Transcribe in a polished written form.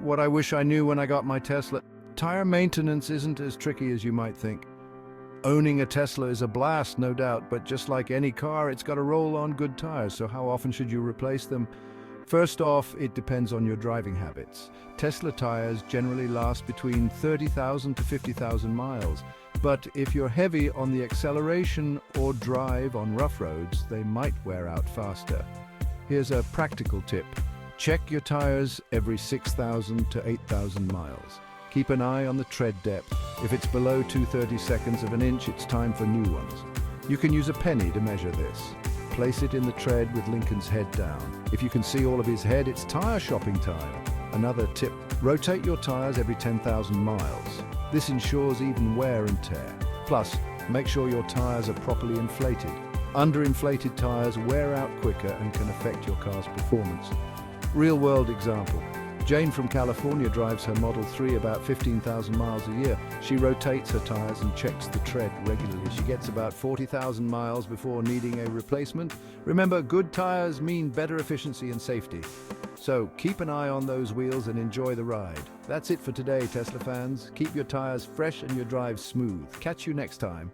What I wish I knew when I got my Tesla. Tire maintenance isn't as tricky as you might think. Owning a Tesla is a blast, no doubt, but just like any car, it's got to roll on good tires, so how often should you replace them? First off, it depends on your driving habits. Tesla tires generally last between 30,000 to 50,000 miles, but if you're heavy on the acceleration or drive on rough roads, they might wear out faster. Here's a practical tip. Check your tires every 6,000 to 8,000 miles. Keep an eye on the tread depth. If it's below 2/32 of an inch, it's time for new ones. You can use a penny to measure this. Place it in the tread with Lincoln's head down. If you can see all of his head, it's tire shopping time. Another tip, rotate your tires every 10,000 miles. This ensures even wear and tear. Plus, make sure your tires are properly inflated. Underinflated tires wear out quicker and can affect your car's performance. Real-world example. Jane from California drives her Model 3 about 15,000 miles a year. She rotates her tires and checks the tread regularly. She gets about 40,000 miles before needing a replacement. Remember, good tires mean better efficiency and safety. So keep an eye on those wheels and enjoy the ride. That's it for today, Tesla fans. Keep your tires fresh and your drive smooth. Catch you next time.